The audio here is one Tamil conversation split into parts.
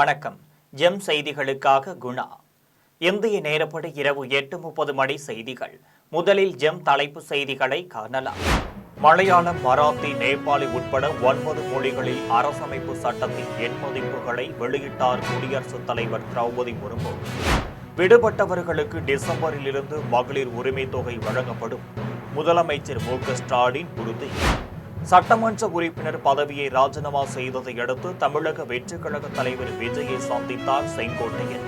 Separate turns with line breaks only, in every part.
வணக்கம். ஜெம் செய்திகளுக்காக குணா. இந்திய நேரப்படி இரவு 8:30 மணி செய்திகள். முதலில் ஜெம் தலைப்பு செய்திகளை காணலாம். மலையாளம், மராத்தி, நேபாளி உட்பட 9 மொழிகளில் அரசமைப்பு சட்டத்தின் எண்மதிப்புகளை வெளியிட்டார் குடியரசுத் தலைவர் திரௌபதி முர்மு. விடுபட்டவர்களுக்கு டிசம்பரில் இருந்து மகளிர் உரிமை தொகை வழங்கப்படும். முதலமைச்சர் மு.க. ஸ்டாலின் உறுதி. சட்டமன்ற உறுப்பினர் பதவியை ராஜினாமா செய்ததை அடுத்து தமிழக வெற்றிக் கழக தலைவர் விஜயை சந்தித்தார் செங்கோட்டையன்.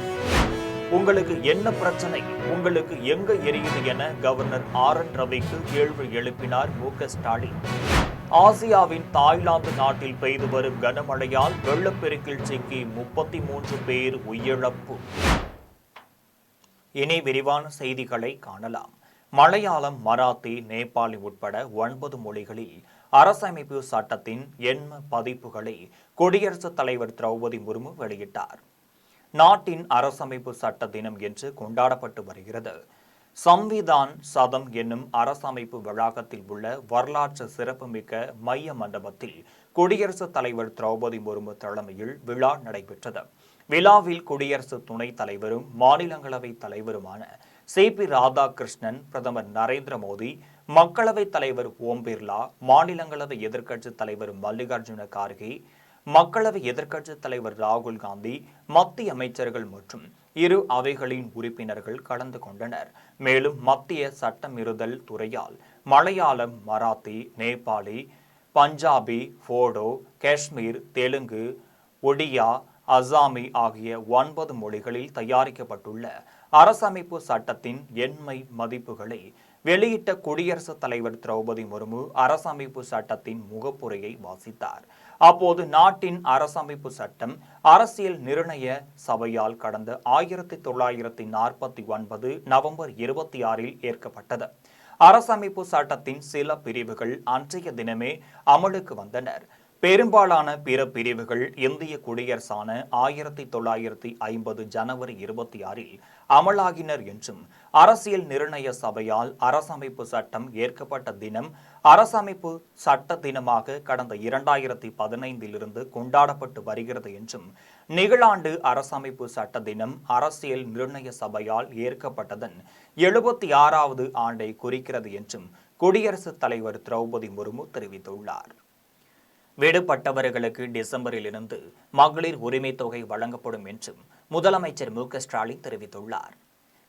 உங்களுக்கு என்ன பிரச்சனை, உங்களுக்கு எங்க எரியுது என கவர்னர் ஆர்.என். ரவிக்கு கேள்வி எழுப்பினார் மு.க. ஸ்டாலின். ஆசியாவின் தாய்லாந்து நாட்டில் பெய்து வரும் கனமழையால் வெள்ளப்பெருக்கில் சிக்கி 33 பேர் உயிரிழப்பு. இனி விரிவான செய்திகளை காணலாம். மலையாளம், மராத்தி, நேபாளி உட்பட 9 மொழிகளில் அரசமைப்பு சட்டத்தின் எண்ம பதிப்புகளை குடியரசுத் தலைவர் திரௌபதி முர்மு வெளியிட்டார். நாட்டின் அரசமைப்பு சட்ட தினம் என்று கொண்டாடப்பட்டு வருகிறது. சம்விதான் சதம் என்னும் அரசமைப்பு வளாகத்தில் உள்ள வரலாற்று சிறப்புமிக்க மைய மண்டபத்தில் குடியரசுத் தலைவர் திரௌபதி முர்மு தலைமையில் விழா நடைபெற்றது. விழாவில் குடியரசு துணைத் தலைவரும் மாநிலங்களவை தலைவருமான சி.பி. ராதாகிருஷ்ணன், பிரதமர் நரேந்திர மோடி, மக்களவைத் தலைவர் ஓம் பிர்லா, மாநிலங்களவை எதிர்க்கட்சித் தலைவர் மல்லிகார்ஜுன கார்கே, மக்களவை எதிர்க்கட்சித் தலைவர் ராகுல் காந்தி, மத்திய அமைச்சர்கள் மற்றும் இரு அவைகளின் உறுப்பினர்கள் கலந்து கொண்டனர். மேலும் மத்திய சட்டமிறுதல் துறையால் மலையாளம், மராத்தி, நேபாளி, பஞ்சாபி, போடோ, காஷ்மீர், தெலுங்கு, ஒடியா, அசாமி ஆகிய 9 மொழிகளில் தயாரிக்கப்பட்டுள்ள அரசமைப்பு சட்டத்தின் எண்மை மதிப்புகளை வெளியிட்ட குடியரசுத் தலைவர் திரௌபதி முர்மு அரசமைப்பு சட்டத்தின் முகப்புரையை வாசித்தார். அப்போது நாட்டின் அரசமைப்பு சட்டம் அரசியல் நிர்ணய சபையால் கடந்த 1949 நவம்பர் 26 ஏற்கப்பட்டது. அரசமைப்பு சட்டத்தின் சில பிரிவுகள் அன்றைய தினமே அமலுக்கு வந்தனர். பெரும்பாலான பிற பிரிவுகள் இந்திய குடியரசான 1950 ஜனவரி 26 அமலாகினர் என்றும், அரசியல் நிர்ணய சபையால் அரசமைப்பு சட்டம் ஏற்கப்பட்ட தினம் அரசமைப்பு சட்ட தினமாக கடந்த 2015 கொண்டாடப்பட்டு வருகிறது என்றும், நிகழாண்டு அரசமைப்பு சட்ட தினம் அரசியல் நிர்ணய சபையால் ஏற்கப்பட்டதன் 76வது ஆண்டை குறிக்கிறது என்றும் குடியரசுத் தலைவர் திரௌபதி முர்மு தெரிவித்துள்ளார். விடுபட்டவர்களுக்கு டிசம்பரில் இருந்து மகளிர் உரிமை தொகை வழங்கப்படும் என்றும் முதலமைச்சர் மு.க. ஸ்டாலின் தெரிவித்துள்ளார்.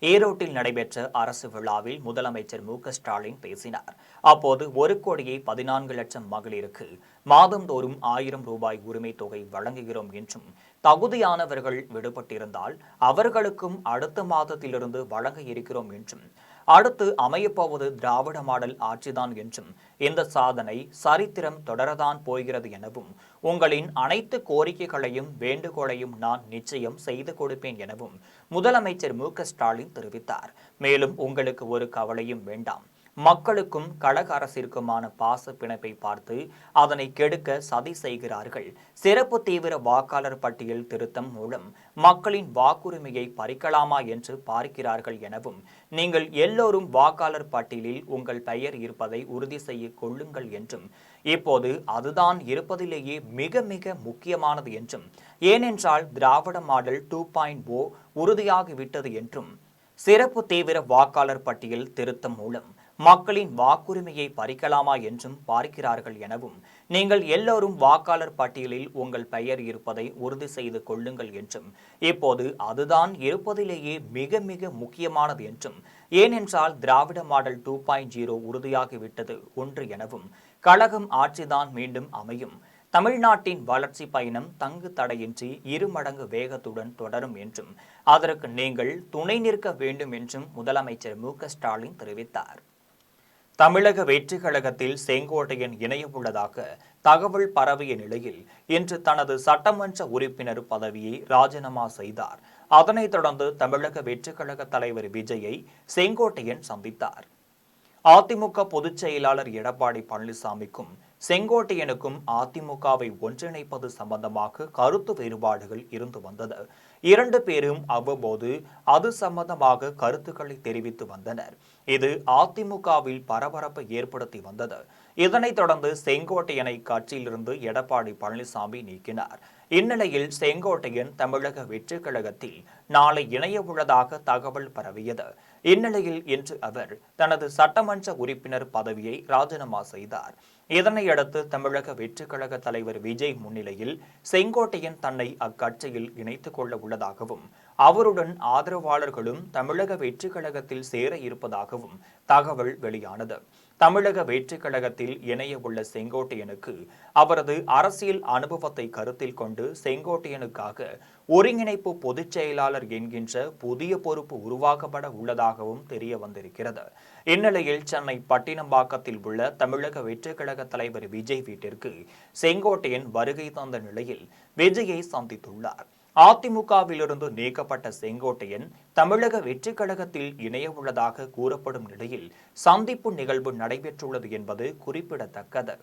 ஈரோட்டில் நடைபெற்ற அரசு விழாவில் முதலமைச்சர் மு.க. ஸ்டாலின் பேசினார். அப்போது 1,14,00,000 மகளிருக்கு மாதந்தோறும் 1000 ரூபாய் உரிமை தொகை வழங்குகிறோம் என்றும், தகுதியானவர்கள் விடுபட்டிருந்தால் அவர்களுக்கும் அடுத்த மாதத்திலிருந்து வழங்க இருக்கிறோம் என்றும், அடுத்து அமையப்போவது திராவிட மாடல் ஆட்சிதான் என்றும், இந்த சாதனை சரித்திரம் தொடரதான் போகிறது எனவும், உங்களின் அனைத்து கோரிக்கைகளையும் வேண்டுகோளையும் நான் நிச்சயம் செய்து கொடுப்பேன் எனவும் முதலமைச்சர் மு.க. ஸ்டாலின் தெரிவித்தார். மேலும் உங்களுக்கு ஒரு கவலையும் வேண்டாம், மக்களுக்கும் கழக அரசிற்குமான பாச பிணைப்பை பார்த்து அதனை கெடுக்க சதி செய்கிறார்கள். சிறப்பு தீவிர வாக்காளர் பட்டியல் திருத்தம் மூலம் மக்களின் வாக்குரிமையை பறிக்கலாமா என்று பார்க்கிறார்கள் எனவும், நீங்கள் எல்லோரும் வாக்காளர் பட்டியலில் உங்கள் பெயர் இருப்பதை உறுதி செய்ய கொள்ளுங்கள் என்றும், இப்போது அதுதான் இருப்பதிலேயே மிக மிக முக்கியமானது என்றும், ஏனென்றால் திராவிட மாடல் 2.0 உறுதியாகிவிட்டது என்றும், சிறப்பு தீவிர வாக்காளர் பட்டியல் திருத்தம் மூலம் மக்களின் வாக்குரிமையை பறிக்கலாமா என்றும் பார்க்கிறார்கள் எனவும், நீங்கள் எல்லோரும் வாக்காளர் பட்டியலில் உங்கள் பெயர் இருப்பதை உறுதி செய்து கொள்ளுங்கள் என்றும், இப்போது அதுதான் இருப்பதிலேயே மிக மிக முக்கியமானது என்றும், ஏனென்றால் திராவிட மாடல் 2.0 உறுதியாகிவிட்டது ஒன்று எனவும், கழகம் ஆட்சிதான் மீண்டும் அமையும், தமிழ்நாட்டின் வளர்ச்சி பயணம் தங்கு தடையின்றி 2 மடங்கு வேகத்துடன் தொடரும் என்றும், அதற்கு நீங்கள் துணை நிற்க வேண்டும் என்றும் முதலமைச்சர் மு.க. ஸ்டாலின் தெரிவித்தார். தமிழக வெற்றிக் கழகத்தில் செங்கோட்டையன் இணைய உள்ளதாக தகவல் பரவிய நிலையில் இன்று தனது சட்டமன்ற உறுப்பினர் பதவியை ராஜினாமா செய்தார். அதனைத் தொடர்ந்து தமிழக வெற்றிக் கழக தலைவர் விஜயை செங்கோட்டையன் சந்தித்தார். அதிமுக பொதுச் செயலாளர் எடப்பாடி பழனிசாமிக்கும் செங்கோட்டையனுக்கும் அதிமுகவை ஒன்றிணைப்பது சம்பந்தமாக கருத்து வேறுபாடுகள் இருந்து வந்தது. 2 பேரும் அவ்வப்போது அது சம்பந்தமாக கருத்துக்களை தெரிவித்து வந்தனர். இது அதிமுகவில் பரபரப்பை ஏற்படுத்தி வந்தது. இதனைத் தொடர்ந்து செங்கோட்டையனை கட்சியிலிருந்து எடப்பாடி பழனிசாமி நீக்கினார். இந்நிலையில் செங்கோட்டையன் தமிழக வெற்றிக் கழகத்தில் நாளை இணைய உள்ளதாக தகவல் பரவியது. இந்நிலையில் இன்று அவர் தனது சட்டமன்ற உறுப்பினர் பதவியை ராஜினாமா செய்தார். இதனையடுத்து தமிழக வெற்றிக் கழக தலைவர் விஜய் முன்னிலையில் செங்கோட்டையன் தன்னை அக்கட்சியில் இணைத்துக் கொள்ள உள்ளதாகவும் அவருடன் ஆதரவாளர்களும் தமிழக வெற்றிக் கழகத்தில் சேர இருப்பதாகவும் தகவல் வெளியானது. தமிழக வெற்றிக் கழகத்தில் இணைய உள்ள செங்கோட்டையனுக்கு அவரது அரசியல் அனுபவத்தை கருத்தில் கொண்டு செங்கோட்டையனுக்காக ஒருங்கிணைப்பு பொதுச் செயலாளர் என்கின்ற புதிய பொறுப்பு உருவாக்கப்பட உள்ளதாகவும் தெரிய வந்திருக்கிறது. இந்நிலையில் சென்னை பட்டினம்பாக்கத்தில் உள்ள தமிழக வெற்றிக் கழக தலைவர் விஜய் வீட்டிற்கு செங்கோட்டையன் வருகை தந்த நிலையில் விஜயை சந்தித்துள்ளார். அதிமுகவிலிருந்து நீக்கப்பட்ட செங்கோட்டையன் தமிழக வெற்றிக் கழகத்தில் இணைய உள்ளதாக கூறப்படும் நிலையில் சந்திப்பு நிகழ்வு நடைபெற்றுள்ளது என்பது குறிப்பிடத்தக்கது.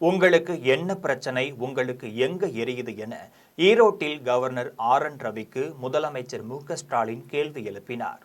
உங்களுக்கு என்ன பிரச்சனை, உங்களுக்கு எங்க எரியுது என ஈரோட்டில் கவர்னர் RN ரவிக்கு முதலமைச்சர் ஸ்டாலின் கேள்வி எழுப்பினார்.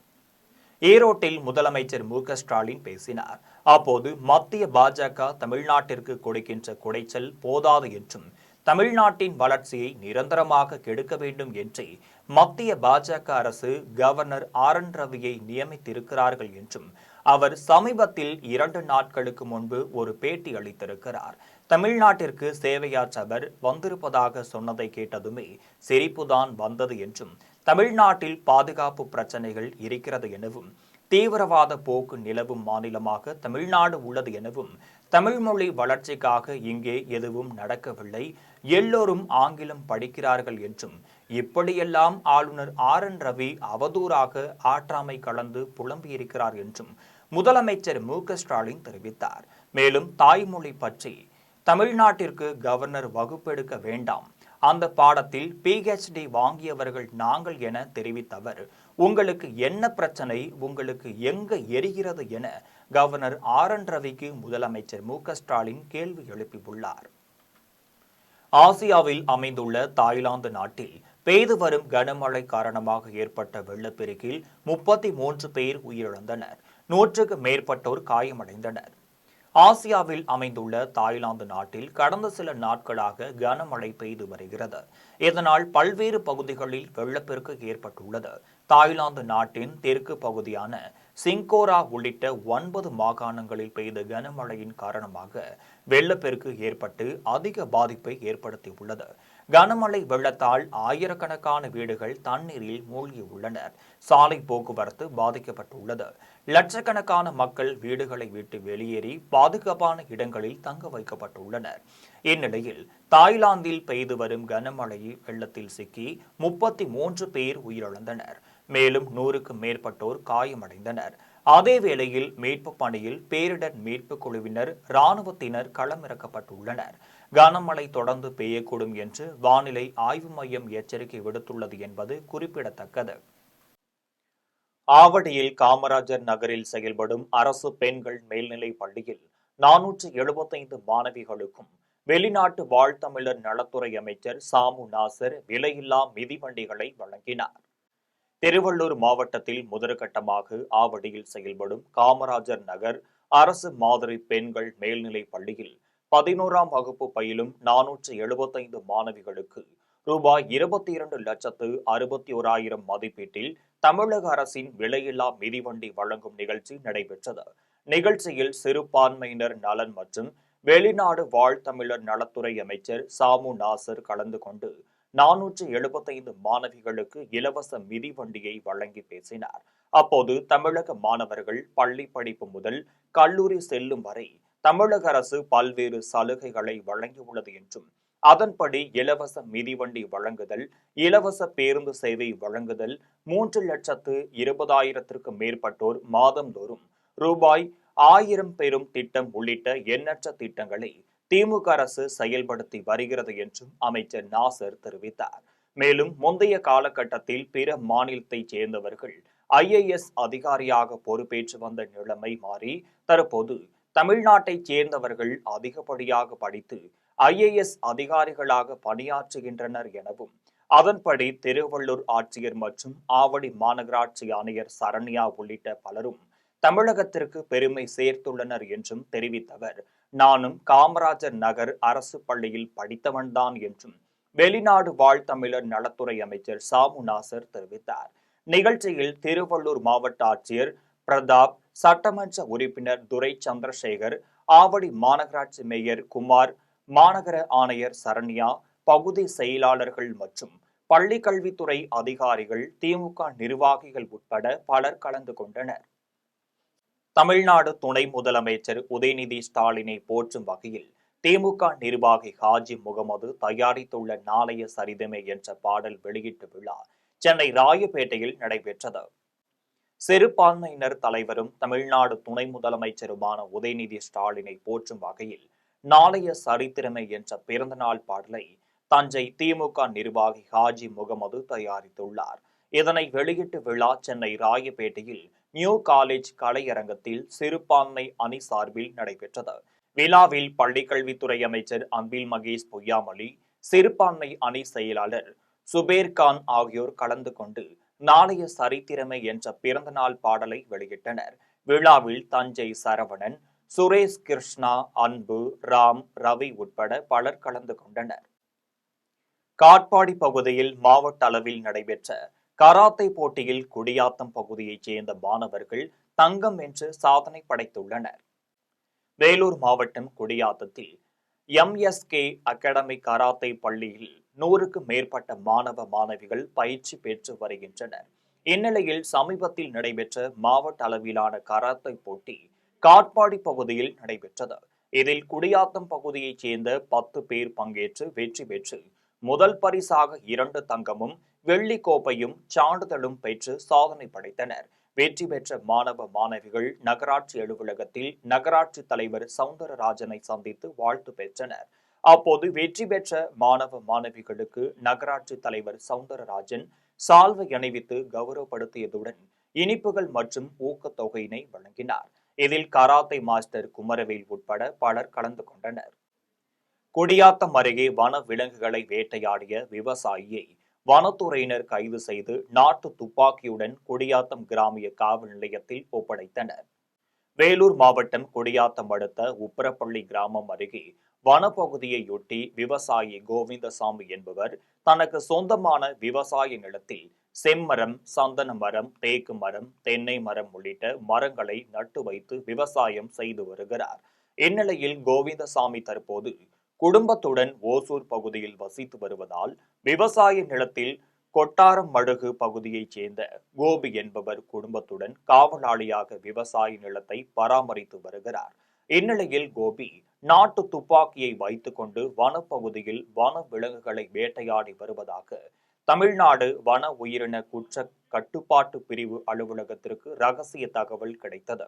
ஈரோட்டில் முதலமைச்சர் ஸ்டாலின் பேசினார். அப்போது மத்திய பாஜக தமிழ்நாட்டிற்கு கொடுக்கின்ற குடைச்சல் போதாது என்றும் தமிழ்நாட்டின் வளர்ச்சியை நிரந்தரமாக கெடுக்க வேண்டும் என்று மத்திய பாஜக அரசு கவர்னர் RN ரவியை நியமித்திருக்கிறார்கள் என்றும் அவர் சமீபத்தில் 2 நாட்களுக்கு முன்பு ஒரு பேட்டி அளித்திருக்கிறார். தமிழ்நாட்டிற்கு சேவையாற்ற அவர் வந்திருப்பதாக சொன்னதை கேட்டதுமே சிரிப்புதான் வந்தது என்றும் தமிழ்நாட்டில் பாதுகாப்பு பிரச்சனைகள் இருக்கிறது எனவும் தீவிரவாத போக்கு நிலவும் மாநிலமாக தமிழ்நாடு உள்ளது எனவும் தமிழ் மொழி வளர்ச்சிக்காக இங்கே எதுவும் நடக்கவில்லை, எல்லோரும் ஆங்கிலம் படிக்கிறார்கள் என்றும் இப்படியெல்லாம் ஆளுநர் RN ரவி அவதூறாக ஆற்றாமை கலந்து புலம்பியிருக்கிறார் என்றும் முதலமைச்சர் ஸ்டாலின் தெரிவித்தார். மேலும் தாய்மொழி பற்றி தமிழ்நாட்டிற்கு கவர்னர் வகுப்பெடுக்க வேண்டாம், அந்த பாடத்தில் PhD வாங்கியவர்கள் நாங்கள் என தெரிவித்த அவர் உங்களுக்கு என்ன பிரச்சனை, உங்களுக்கு எங்க எரிகிறது என கவர்னர் RN ரவிக்கு முதலமைச்சர் ஸ்டாலின் கேள்வி எழுப்பியுள்ளார். ஆசியாவில் அமைந்துள்ள தாய்லாந்து நாட்டில் பெய்து வரும் கனமழை காரணமாக ஏற்பட்ட வெள்ளப்பெருக்கில் 33 பேர் உயிரிழந்தனர், 100க்கு மேற்பட்டோர் காயமடைந்தனர். ஆசியாவில் அமைந்துள்ள தாய்லாந்து நாட்டில் கடந்த சில நாட்களாக கனமழை பெய்து வருகிறது. இதனால் பல்வேறு பகுதிகளில் வெள்ளப்பெருக்கு ஏற்பட்டுள்ளது. தாய்லாந்து நாட்டின் தெற்கு பகுதியான சிங்கோரா உள்ளிட்ட 9 மாகாணங்களில் பெய்த கனமழையின் காரணமாக வெள்ளப்பெருக்கு ஏற்பட்டு அதிக பாதிப்பை ஏற்படுத்தியுள்ளது. கனமழை வெள்ளத்தால் ஆயிரக்கணக்கான வீடுகள் தண்ணீரில் மூழ்கியுள்ளனர். சாலை போக்குவரத்து பாதிக்கப்பட்டுள்ளது. லட்சக்கணக்கான மக்கள் வீடுகளை விட்டு வெளியேறி பாதுகாப்பான இடங்களில் தங்க வைக்கப்பட்டுள்ளனர். இந்நிலையில் தாய்லாந்தில் பெய்து வரும் கனமழை வெள்ளத்தில் சிக்கி 33 பேர் உயிரிழந்தனர். மேலும் 100க்கும் மேற்பட்டோர் காயமடைந்தனர். அதே வேளையில் மீட்பு பணியில் பேரிடர் மீட்பு குழுவினர், இராணுவத்தினர் களமிறக்கப்பட்டுள்ளனர். கனமழை தொடர்ந்து பெய்யக்கூடும் என்று வானிலை ஆய்வு மையம் எச்சரிக்கை விடுத்துள்ளது என்பது குறிப்பிடத்தக்கது. ஆவடியில் காமராஜர் நகரில் செயல்படும் அரசு பெண்கள் மேல்நிலைப் பள்ளியில் 475 மாணவிகளுக்கும் வெளிநாட்டு வாழ்த்தமிழர் நலத்துறை அமைச்சர் சாமு நாசர் விலையில்லா மிதிவண்டிகளை வழங்கினார். திருவள்ளூர் மாவட்டத்தில் முதற்கட்டமாக ஆவடியில் செயல்படும் காமராஜர் நகர் அரசு மாதிரி பெண்கள் மேல்நிலைப் பள்ளியில் 11ஆம் வகுப்பு பயிலும் 475 மாணவிகளுக்கு ரூபாய் 22,61,000 மதிப்பீட்டில் தமிழக அரசின் விலையில்லா மிதிவண்டி வழங்கும் நிகழ்ச்சி நடைபெற்றது. நிகழ்ச்சியில் சிறுபான்மையினர் நலன் மற்றும் வெளிநாடு வாழ்த்தமிழர் நலத்துறை அமைச்சர் சாமு நாசர் கலந்து கொண்டு 475 மாணவிகளுக்கு இலவச மிதிவண்டியை வழங்கி பேசினார். அப்போது தமிழக மாணவர்கள் பள்ளி படிப்பு முதல் கல்லூரி செல்லும் வரை தமிழக அரசு பல்வேறு சலுகைகளை வழங்கியுள்ளது என்றும் அதன்படி இலவச மிதிவண்டி வழங்குதல், இலவச பேருந்து சேவை வழங்குதல், 3,20,000க்கும் மேற்பட்டோர் மாதந்தோறும் ரூபாய் 1000 பெறும் திட்டம் உள்ளிட்ட எண்ணற்ற திட்டங்களை திமுக அரசு செயல்படுத்தி வருகிறது என்றும் அமைச்சர் நாசர் தெரிவித்தார். மேலும் முந்தைய காலகட்டத்தில் பிற மாநிலத்தைச் சேர்ந்தவர்கள் IAS அதிகாரியாக பொறுப்பேற்று வந்த நிலைமை மாறி தற்போது தமிழ்நாட்டைச் சேர்ந்தவர்கள் அதிகப்படியாக படித்து IAS அதிகாரிகளாக பணியாற்றுகின்றனர் எனவும் அதன்படி திருவள்ளூர் ஆட்சியர் மற்றும் ஆவடி மாநகராட்சி ஆணையர் சரண்யா உள்ளிட்ட பலரும் தமிழகத்திற்கு பெருமை சேர்த்துள்ளனர் என்றும் தெரிவித்தவர், நானும் காமராஜர் நகர் அரசு பள்ளியில் படித்தவன்தான் என்றும் வெளிநாடு வாழ் தமிழர் நலத்துறை அமைச்சர் சாமு நாசர் தெரிவித்தார். நிகழ்ச்சியில் திருவள்ளூர் மாவட்ட ஆட்சியர் பிரதாப், சட்டமன்ற உறுப்பினர் துரை சந்திரசேகர், ஆவடி மாநகராட்சி மேயர் குமார், மாநகர ஆணையர் சரண்யா, பகுதி செயலாளர்கள் மற்றும் பள்ளிக்கல்வித்துறை அதிகாரிகள், திமுக நிர்வாகிகள் உட்பட பலர் கலந்து கொண்டனர். தமிழ்நாடு துணை முதலமைச்சர் உதயநிதி ஸ்டாலினை போற்றும் வகையில் திமுக நிர்வாகி ஹாஜி முகமது தயாரித்துள்ள நாளைய சரிதமே என்ற பாடல் வெளியீட்டு விழா சென்னை ராயப்பேட்டையில் நடைபெற்றது. சிறுபான்மையினர் தலைவரும் தமிழ்நாடு துணை முதலமைச்சருமான உதயநிதி ஸ்டாலினை போற்றும் வகையில் நாளைய சரித்திரமே என்ற பிறந்தநாள் பாடலை தஞ்சை திமுக நிர்வாகி ஹாஜி முகமது தயாரித்துள்ளார். இதனை வெளியிட்டு விழா சென்னை ராயப்பேட்டையில் நியூ காலேஜ் கலையரங்கத்தில் சிறுபான்மை அணி சார்பில் நடைபெற்றது. விழாவில் பள்ளிக்கல்வித்துறை அமைச்சர் அன்பில் மகேஷ் பொய்யாமொழி, சிறுபான்மை அணி செயலாளர் சுபேர்கான் ஆகியோர் கலந்து கொண்டு நாளைய சரித்திரமே என்ற பிறந்தநாள் பாடலை வெளியிட்டனர். விழாவில் தஞ்சை சரவணன், சுரேஷ் கிருஷ்ணா, அன்பு, ராம், ரவி உட்பட பலர் கலந்து கொண்டனர். காட்பாடி பகுதியில் மாவட்ட அளவில் நடைபெற்ற கராத்தே போட்டியில் குடியாத்தம் பகுதியைச் சேர்ந்த மாணவர்கள் தங்கம் வென்று சாதனை படைத்துள்ளனர். வேலூர் மாவட்டம் குடியாத்தத்தில் MSK அகாடமி கராத்தே பள்ளியில் 100க்கும் மேற்பட்ட மாணவ மாணவிகள் பயிற்சி பெற்று வருகின்றனர். இந்நிலையில் சமீபத்தில் நடைபெற்ற மாவட்ட அளவிலான கராத்தே போட்டி காட்பாடி பகுதியில் நடைபெற்றது. இதில் குடியாத்தம் பகுதியைச் சேர்ந்த 10 பேர் பங்கேற்று வெற்றி பெற்று முதல் பரிசாக 2 தங்கமும் வெள்ளி கோப்பையும் சான்றிதழும் பெற்று சாதனை படைத்தனர். வெற்றி பெற்ற மாணவ மாணவிகள் நகராட்சி அலுவலகத்தில் நகராட்சி தலைவர் சவுந்தரராஜனை சந்தித்து வாழ்த்து பெற்றனர். அப்போது வெற்றி பெற்ற மாணவ மாணவிகளுக்கு நகராட்சி தலைவர் சவுந்தரராஜன் சால்வை அணிவித்து கௌரவப்படுத்தியதுடன் இனிப்புகள் மற்றும் ஊக்கத்தொகையினை வழங்கினார். இதில் கராத்தே மாஸ்டர் குமரவேல் உட்பட பலர் கலந்து கொண்டனர். குடியாத்தம் அருகே வன விலங்குகளை வேட்டையாடிய விவசாயியை வனத்துறையினர் கைது செய்து நாட்டு துப்பாக்கியுடன் குடியாத்தம் கிராமிய காவல் நிலையத்தில் ஒப்படைத்தனர். வேலூர் மாவட்டம் குடியாத்தம் அடுத்த உப்பரப்பள்ளி கிராமம் அருகே வனப்பகுதியையொட்டி விவசாயி கோவிந்தசாமி என்பவர் தனக்கு சொந்தமான விவசாய நிலத்தில் செம்மரம், சந்தன மரம், தேக்கு மரம், தென்னை மரம் உள்ளிட்ட மரங்களை நட்டு வைத்து விவசாயம் செய்து வருகிறார். இந்நிலையில் கோவிந்தசாமி தற்போது குடும்பத்துடன் ஓசூர் பகுதியில் வசித்து வருவதால் விவசாய நிலத்தில் கொட்டாரம் மடுகு பகுதியைச் சேர்ந்த கோபி என்பவர் குடும்பத்துடன் காவலாளியாக விவசாய நிலத்தை பராமரித்து வருகிறார். இந்நிலையில் கோபி நாட்டு துப்பாக்கியை வைத்துக் கொண்டு வனப்பகுதியில் வன விலங்குகளை வேட்டையாடி வருவதாக தமிழ்நாடு வன உயிரின குற்ற கட்டுப்பாட்டு பிரிவு அலுவலகத்திற்கு ரகசிய தகவல் கிடைத்தது.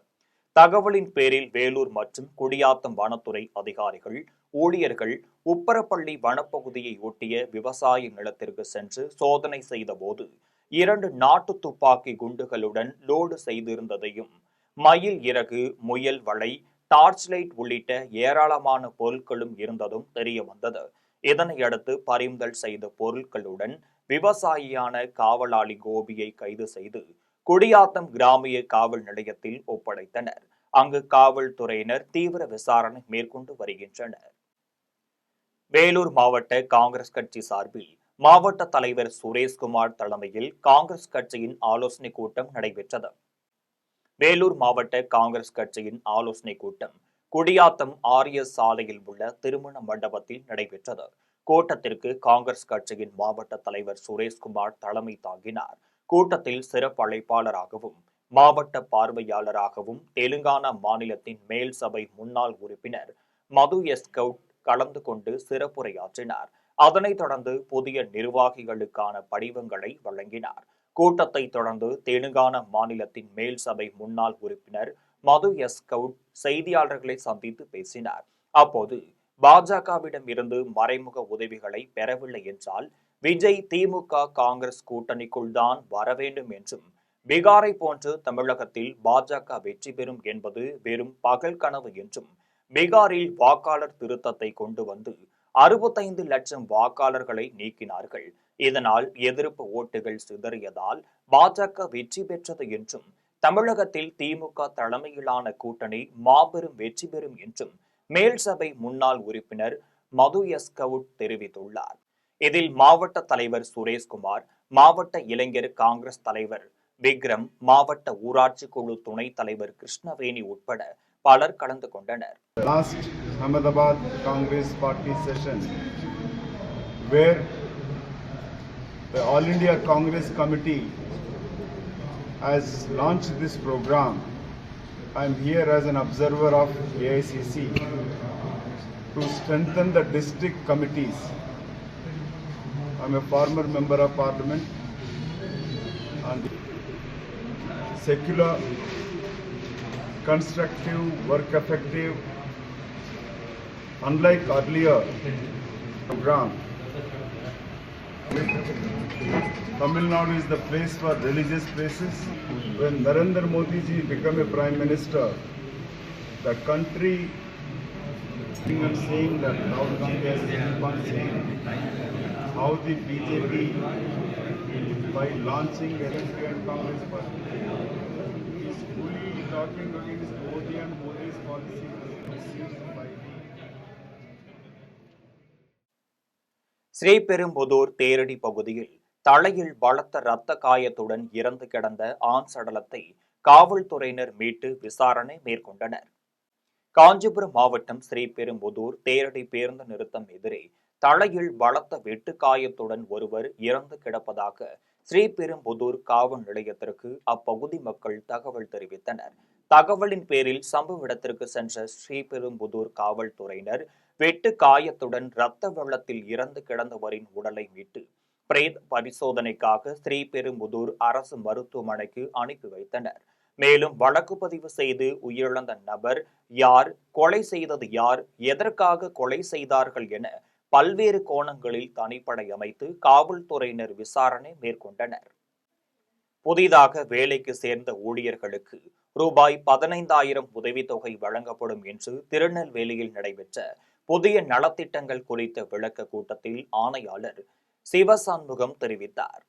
தகவலின் பேரில் வேலூர் மற்றும் குடியாத்தம் வனத்துறை அதிகாரிகள், ஊழியர்கள் உப்பரப்பள்ளி வனப்பகுதியை ஒட்டிய விவசாய நிலத்திற்கு சென்று சோதனை செய்தபோது 2 நாட்டு துப்பாக்கி குண்டுகளுடன் லோடு செய்திருந்ததையும், மயில் இறகு, முயல் வலை, டார்ச் லைட் உள்ளிட்ட ஏராளமான பொருட்களும் இருந்ததும் தெரிய வந்தது. இதனையடுத்து பறிமுதல் செய்த பொருட்களுடன் விவசாயியான காவலாளி கோபியை கைது செய்து குடியாத்தம் கிராமிய காவல் நிலையத்தில் ஒப்படைத்தனர். அங்கு காவல்துறையினர் தீவிர விசாரணை மேற்கொண்டு வருகின்றனர். வேலூர் மாவட்ட காங்கிரஸ் கட்சி சார்பில் மாவட்ட தலைவர் சுரேஷ்குமார் தலைமையில் காங்கிரஸ் கட்சியின் ஆலோசனை கூட்டம் நடைபெற்றது. வேலூர் மாவட்ட காங்கிரஸ் கட்சியின் ஆலோசனை கூட்டம் குடியாத்தம் RS சாலையில் உள்ள திருமண மண்டபத்தில் நடைபெற்றது. கூட்டத்திற்கு காங்கிரஸ் கட்சியின் மாவட்ட தலைவர் சுரேஷ்குமார் தலைமை தாங்கினார். கூட்டத்தில் சிறப்பு அழைப்பாளராகவும் மாவட்ட பார்வையாளராகவும் தெலுங்கானா மாநிலத்தின் மேல் சபை முன்னாள் உறுப்பினர் மது எஸ்கவுட் கலந்து கொண்டு சிறப்புரையாற்றினார். அதனைத் தொடர்ந்து புதிய நிர்வாகிகளுக்கான படிவங்களை வழங்கினார். கூட்டத்தை தொடர்ந்து தெலுங்கானா மாநிலத்தின் மேல் சபை முன்னாள் உறுப்பினர் மது எஸ்கவுட் செய்தியாளர்களை சந்தித்து பேசினார். அப்போது பாஜகவிடம் இருந்து மறைமுக உதவிகளை பெறவில்லை என்றால் விஜய் திமுக காங்கிரஸ் கூட்டணிக்குள் தான் வர வேண்டும் என்றும், பீகாரை போன்று தமிழகத்தில் பாஜக வெற்றி பெறும் என்பது வெறும் பகல் கனவு என்றும், பீகாரில் வாக்காளர் திருத்தத்தை கொண்டு வந்து 65 லட்சம் வாக்காளர்களை நீக்கினார்கள். இதனால் எதிர்ப்பு ஓட்டுகள் சிதறியதால் பாஜக வெற்றி பெற்றது என்றும், தமிழகத்தில் திமுக தலைமையிலான கூட்டணி மாபெரும் வெற்றி பெறும் என்றும் மேல் சபை முன்னாள் உறுப்பினர் மது எஸ்கவுட் தெரிவித்துள்ளார். இதில் மாவட்ட தலைவர் சுரேஷ்குமார், மாவட்ட இளைஞர் காங்கிரஸ் தலைவர் விக்ரம், மாவட்ட ஊராட்சி குழு துணைத் தலைவர் கிருஷ்ணவேணி உட்பட பலர் கலந்து கொண்டனர்.
Last Ahmedabad Congress Party session, where the All India Congress Committee has launched this program. I am here as an observer of AICC to strengthen the district committees. I am a former member of parliament and secular, constructive, work effective, unlike earlier program. Tamil Nadu is the place for religious places. When Narendra Modi ji became a prime minister, the country and saying that Rahul Gandhi has keep on saying how the BJP by launching LNP and Congress party is fully talking against Modi and Modi's policy received by the
Sriperumbudur தேரடி பகுதியில் தலையில் பலத்த இரத்த காயத்துடன் இறந்து கிடந்த ஆண் சடலத்தை காவல்துறையினர் மீட்டு விசாரணை மேற்கொண்டனர். காஞ்சிபுரம் மாவட்டம் ஸ்ரீபெரும்புதூர் தேரடி பேருந்து நிறுத்தம் எதிரே தலையில் பலத்த வெட்டு காயத்துடன் ஒருவர் இறந்து கிடப்பதாக ஸ்ரீபெரும்புதூர் காவல் நிலையத்திற்கு அப்பகுதி மக்கள் தகவல் தெரிவித்தனர். தகவலின் பேரில் சம்பவ இடத்திற்கு சென்ற ஸ்ரீபெரும்புதூர் காவல்துறையினர் வெட்டு காயத்துடன் இரத்த வெள்ளத்தில் இறந்து கிடந்தவரின் உடலை மீட்டு பிரேத பரிசோதனைக்காக ஸ்ரீபெரும்புதூர் அரசு மருத்துவமனைக்கு அனுப்பி வைத்தனர். மேலும் வழக்கு பதிவு செய்து உயிரிழந்த நபர் யார், கொலை செய்தது யார், எதற்காக கொலை செய்தார்கள் என பல்வேறு கோணங்களில் தனிப்படை அமைத்து காவல்துறையினர் விசாரணை மேற்கொண்டனர். புதிதாக வேலைக்கு சேர்ந்த ஊழியர்களுக்கு ரூபாய் 15,000 உதவித்தொகை வழங்கப்படும் என்று திருநெல்வேலியில் நடைபெற்ற புதிய நலத்திட்டங்கள் குறித்த விளக்க கூட்டத்தில் ஆணையாளர் சிவசண்முகம் தெரிவித்தார்.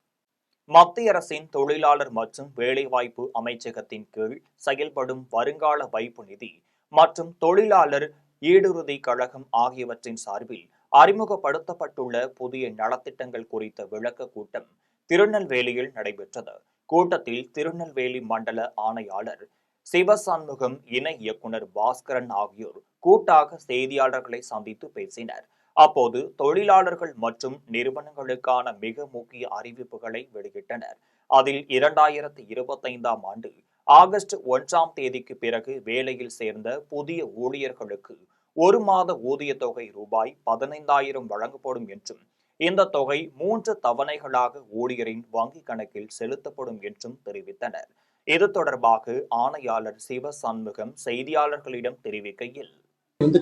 மத்திய அரசின் தொழிலாளர் மற்றும் வேலைவாய்ப்பு அமைச்சகத்தின் கீழ் செயல்படும் வருங்கால வைப்பு நிதி மற்றும் தொழிலாளர் ஈடுறுதி கழகம் ஆகியவற்றின் சார்பில் அறிமுகப்படுத்தப்பட்டுள்ள புதிய நலத்திட்டங்கள் குறித்த விளக்க கூட்டம் திருநெல்வேலியில் நடைபெற்றது. கூட்டத்தில் திருநெல்வேலி மண்டல ஆணையாளர் சிவசண்முகம், இணை இயக்குநர் பாஸ்கரன் ஆகியோர் கூட்டாக செய்தியாளர்களை சந்தித்து பேசினர். அப்போது தொழிலாளர்கள் மற்றும் நிறுவனங்களுக்கான மிக முக்கிய அறிவிப்புகளை வெளியிட்டனர். அதில் 2025ஆம் ஆண்டு ஆகஸ்ட் 1ஆம் தேதிக்கு பிறகு வேலையில் சேர்ந்த புதிய ஊழியர்களுக்கு 1 மாத ஊதிய தொகை ரூபாய் 15,000 வழங்கப்படும் என்றும் இந்த தொகை 3 தவணைகளாக ஊழியரின் வங்கிக் கணக்கில் செலுத்தப்படும் என்றும் தெரிவித்தனர். இது தொடர்பாக ஆணையாளர் சிவசண்முகம் செய்தியாளர்களிடம் தெரிவிக்கையில்,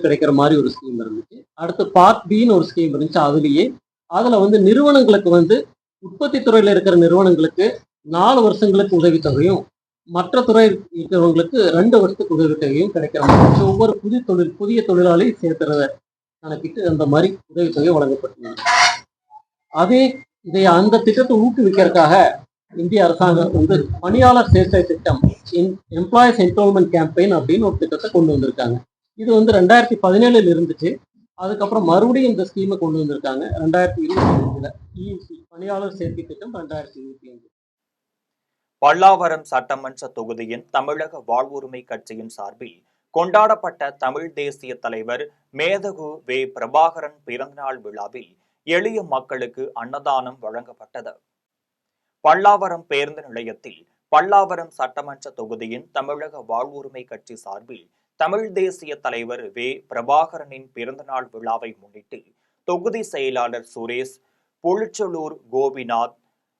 கிடைக்கிற மாதிரி ஒரு ஸ்கீம் இருந்துச்சு. அடுத்து பார்ட் பின்னு ஒரு ஸ்கீம் இருந்துச்சு. அதுல நிறுவனங்களுக்கு உற்பத்தி துறையில இருக்கிற நிறுவனங்களுக்கு 4 வருஷங்களுக்கு உதவித்தொகையும், மற்ற துறை இருக்கிறவங்களுக்கு 2 வருஷத்துக்கு உதவித்தொகையும் கிடைக்கிற மாதிரி ஒவ்வொரு புதிய தொழிலாளி சேர்த்துறத கணக்கிட்டு அந்த மாதிரி உதவித்தொகை வழங்கப்பட்டுள்ளது. அந்த திட்டத்தை ஊக்குவிக்கிறதுக்காக இந்திய அரசாங்கம் பணியாளர் சேர்க்கை திட்டம், எம்ப்ளாயிஸ் என்ரோல்மெண்ட் கேம்பெயின் அப்படின்னு ஒரு திட்டத்தை கொண்டு வந்திருக்காங்க. இது 2017 இருந்துச்சு. அதுக்கப்புறம் மறுபடியும் இந்த ஸ்கீமை கொண்டு வந்திருக்காங்க 2025. இசி பணியாளர் சேர்க்கை திட்டம் 2025.
பல்லாவரம் சட்டமன்ற தொகுதியின் தமிழக வாழ்வுரிமை கட்சியின் சார்பில் கொண்டாடப்பட்ட தமிழ் தேசிய தலைவர் மேதகு வே. பிரபாகரன் பிறந்தநாள் விழாவில் எளிய மக்களுக்கு அன்னதானம் வழங்கப்பட்டது. பல்லாவரம் பேருந்து நிலையத்தில் பல்லாவரம் சட்டமன்ற தொகுதியின் தமிழக வாழ்வுரிமை கட்சி சார்பில் தமிழ் தேசிய தலைவர் வே. பிரபாகரனின் பிறந்தநாள் விழாவை முன்னிட்டு தொகுதி செயலாளர் சுரேஷ், புளிச்சலூர் கோபிநாத்,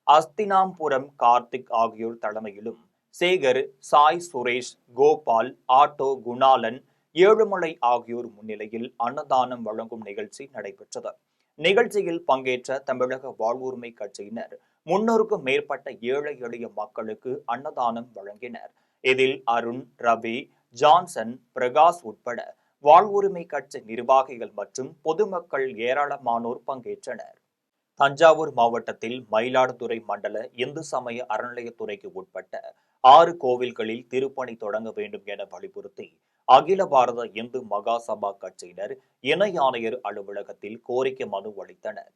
அஸ்தினாம்புரம் கார்த்திக் ஆகியோர் தலைமையிலும் சேகர், சாய் சுரேஷ், கோபால், ஆட்டோ குணாலன், ஏழுமலை ஆகியோர் முன்னிலையில் அன்னதானம் வழங்கும் நிகழ்ச்சி நடைபெற்றது. நிகழ்ச்சியில் பங்கேற்ற தமிழக வாழ்வுரிமை கட்சியினர் 300க்கும் மேற்பட்ட ஏழை எளிய மக்களுக்கு அன்னதானம் வழங்கினர். இதில் அருண், ரவி, ஜான்சன், பிரகாஷ் உட்பட வாழ்வுரிமை கட்சி நிர்வாகிகள் மற்றும் பொதுமக்கள் ஏராளமானோர் பங்கேற்றனர். தஞ்சாவூர் மாவட்டத்தில் மயிலாடுதுறை மண்டல இந்து சமய அறநிலையத்துறைக்கு உட்பட்ட 6 கோவில்களில் திருப்பணி தொடங்க வேண்டும் என வலியுறுத்தி அகில பாரத இந்து மகாசபா கட்சியினர் இணை ஆணையர் அலுவலகத்தில் கோரிக்கை மனு அளித்தனர்.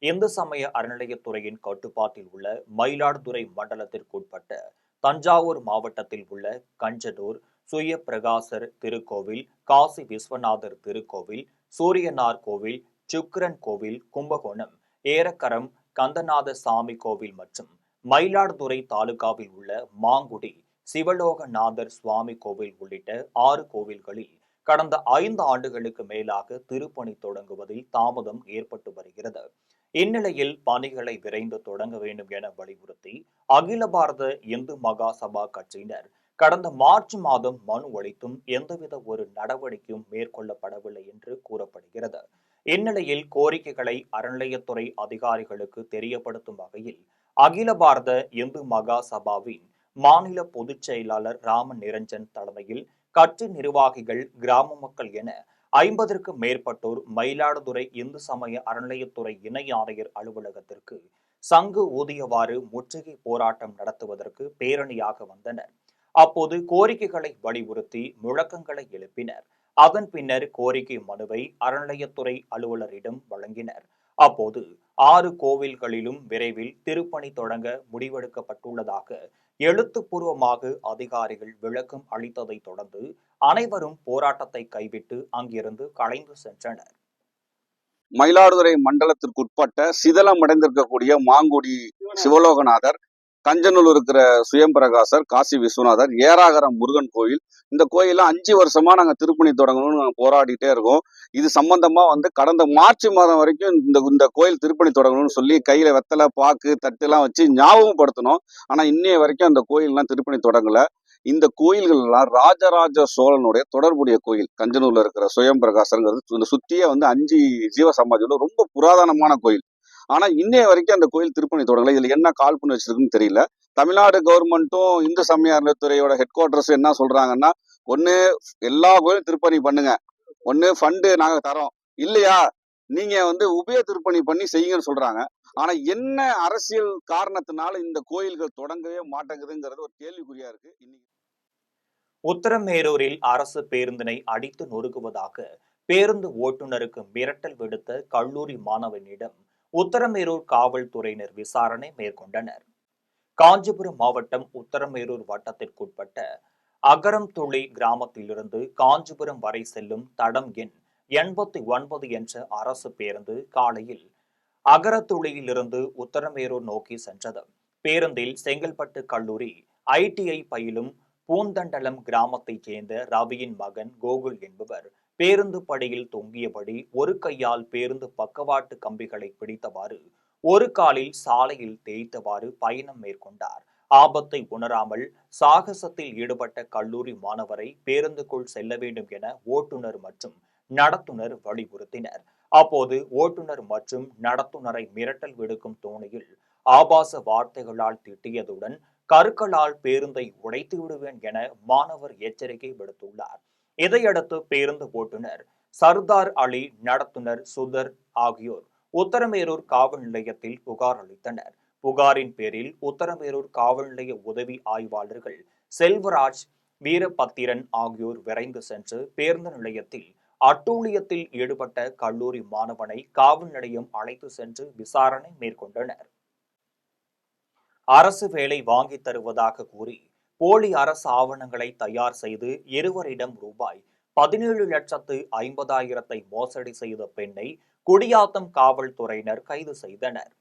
இந்து சமய அறநிலையத்துறையின் கட்டுப்பாட்டில் உள்ள மயிலாடுதுறை மண்டலத்திற்குட்பட்ட தஞ்சாவூர் மாவட்டத்தில் உள்ள கஞ்சனூர் சுய பிரகாசர் திருக்கோவில், காசி விஸ்வநாதர் திருக்கோவில், சூரியனார் கோவில், சுக்கிரன் கோவில், கும்பகோணம் ஏரக்கரம் கந்தநாத சாமி கோவில் மற்றும் மயிலாடுதுறை தாலுகாவில் உள்ள மாங்குடி சிவலோகநாதர் சுவாமி கோவில் உள்ளிட்ட 6 கோவில்களில் கடந்த 5 ஆண்டுகளுக்கு மேலாக திருப்பணி தொடங்குவதில் தாமதம் ஏற்பட்டு வருகிறது. இந்நிலையில் பணிகளை விரைந்து தொடங்க வேண்டும் என வலியுறுத்தி அகில பாரத இந்து மகா சபா கட்சியினர் கடந்த மார்ச் மாதம் மனு அளித்தும் எந்தவித ஒரு நடவடிக்கையும் மேற்கொள்ளப்படவில்லை என்று கூறப்படுகிறது. இந்நிலையில் கோரிக்கைகளை அறநிலையத்துறை அதிகாரிகளுக்கு தெரியப்படுத்தும் வகையில் அகில பாரத இந்து மகா சபாவின் மாநில பொதுச் செயலாளர் ராம நிரஞ்சன் தலைமையில் கட்சி நிர்வாகிகள், கிராம மக்கள் என 50க்கும் மேற்பட்டோர் மயிலாடுதுறை இந்து சமய அறநிலையத்துறை இணை ஆணையர் அலுவலகத்திற்கு சங்கு ஊதியவாறு முற்றுகை போராட்டம் நடத்துவதற்கு பேரணியாக வந்தனர். அப்போது கோரிக்கைகளை வலியுறுத்தி முழக்கங்களை எழுப்பினர். அதன் பின்னர் கோரிக்கை மனுவை அறநிலையத்துறை அலுவலரிடம் வழங்கினர். அப்போது 6 கோவில்களிலும் விரைவில் திருப்பணி தொடங்க முடிவெடுக்கப்பட்டுள்ளதாக எழுத்துப்பூர்வமாக அதிகாரிகள் விளக்கம் அளித்ததை தொடர்ந்து அனைவரும் போராட்டத்தை கைவிட்டு அங்கிருந்து கலைந்து சென்றனர்.
மயிலாடுதுறை மண்டலத்திற்குட்பட்ட சிதலமடைந்திருக்கக்கூடிய மாங்குடி சிவலோகநாதர், கஞ்சனூர் இருக்கிற சுயம்பிரகாசர், காசி விஸ்வநாதர், ஏராகரம் முருகன் கோயில், இந்த கோயில 5 வருஷமா நாங்க திருப்பணி தொடங்கணும்னு நாங்க போராடிட்டே இருக்கோம். இது சம்பந்தமா கடந்த மார்ச் மாதம் வரைக்கும் இந்த கோயில் திருப்பணி தொடங்கணும்னு சொல்லி கையில வெத்தலை, பாக்கு, தட்டுலாம் வச்சு ஞாபகப்படுத்தணும். ஆனா இன்னைய வரைக்கும் அந்த கோயில்லாம் திருப்பணி தொடங்கல. இந்த கோயில்கள் எல்லாம் ராஜராஜ சோழனுடைய தொடர்புடைய கோயில். கஞ்சனூர்ல இருக்கிற சுயம்பிரகாசங்கிறது சுத்தியே 5 ஜீவ சமாதியோட ரொம்ப புராதனமான கோயில். ஆனா இன்னைய வரைக்கும் அந்த கோயில் திருப்பணி தொடங்கல. இதுல என்ன கால் பண்ணி வச்சிருக்குன்னு தெரியல. தமிழ்நாடு கவர்மெண்ட்டும் இந்து சமய அறநிலையத்துறையோட ஹெட் குவார்டர்ஸ் என்ன சொல்றாங்கன்னா, ஒண்ணு எல்லா கோயிலும் திருப்பணி பண்ணுங்க, ஒண்ணு ஃபண்டு நாங்க தரோம், இல்லையா நீங்க உபய திருப்பணி பண்ணி செய்யுங்கன்னு சொல்றாங்க. ஆனா என்ன அரசியல் காரணத்தினால இந்த கோயில்கள் தொடங்கவே மாட்டேங்குதுங்கிறது ஒரு கேள்விக்குறியா இருக்கு.
உத்தரமேரூரில் அரசு பேருந்தினை அடித்து நொறுக்குவதாக பேருந்து ஓட்டுநருக்கு மிரட்டல் விடுத்த கல்லூரி மாணவனிடம் உத்தரமேரூர் காவல்துறையினர் விசாரணை மேற்கொண்டனர். காஞ்சிபுரம் மாவட்டம் உத்தரமேரூர் வட்டத்திற்குட்பட்ட அகரம்துளி கிராமத்திலிருந்து காஞ்சிபுரம் வரை செல்லும் தடம் எண் 89 என்ற அரசு பேருந்து காலையில் அகரத்துளியிலிருந்து உத்தரமேரூர் நோக்கி சென்றது. பேருந்தில் செங்கல்பட்டு கல்லூரி ITI பயிலும் பூந்தண்டலம் கிராமத்தைச் சேர்ந்த ரவியின் மகன் கோகுல் என்பவர் பேருந்து படியில் தொங்கியபடி ஒரு கையால் பேருந்து பக்கவாட்டு கம்பிகளை பிடித்தவாறு ஒரு காலில் சாலையில் தேய்த்தவாறு பயணம் மேற்கொண்டார். ஆபத்தை உணராமல் சாகசத்தில் ஈடுபட்ட கல்லூரி மாணவரை பேருந்துக்குள் செல்ல வேண்டும் என ஓட்டுநர் மற்றும் நடத்துனர் வலியுறுத்தினர். அப்போது ஓட்டுநர் மற்றும் நடத்துனரை மிரட்டல் விடுக்கும் தோணியில் ஆபாச வார்த்தைகளால் திட்டியதுடன் கற்களால் பேருந்தை உடைத்து விடுவேன் என மாணவர் எச்சரிக்கை விடுத்துள்ளார். இதையடுத்து பேருந்து ஓட்டுநர் சர்தார் அலி, நடத்துனர் சுதர் ஆகியோர் உத்தரமேரூர் காவல் நிலையத்தில் புகார் அளித்தனர். புகாரின் பேரில் உத்தரமேரூர் காவல் நிலைய உதவி ஆய்வாளர்கள் செல்வராஜ், வீரபத்திரன் ஆகியோர் விரைந்து சென்று பேருந்து நிலையத்தில் அட்டூழியத்தில் ஈடுபட்ட கல்லூரி மாணவனை காவல் நிலையம் அழைத்து சென்று விசாரணை மேற்கொண்டனர். அரசு வேலை வாங்கி தருவதாக கூறி போலி அரசு ஆவணங்களை தயார் செய்து இருவரிடம் ரூபாய் 17,50,000 மோசடி செய்த பெண்ணை குடியாத்தம் காவல்துறையினர் கைது செய்தனர்.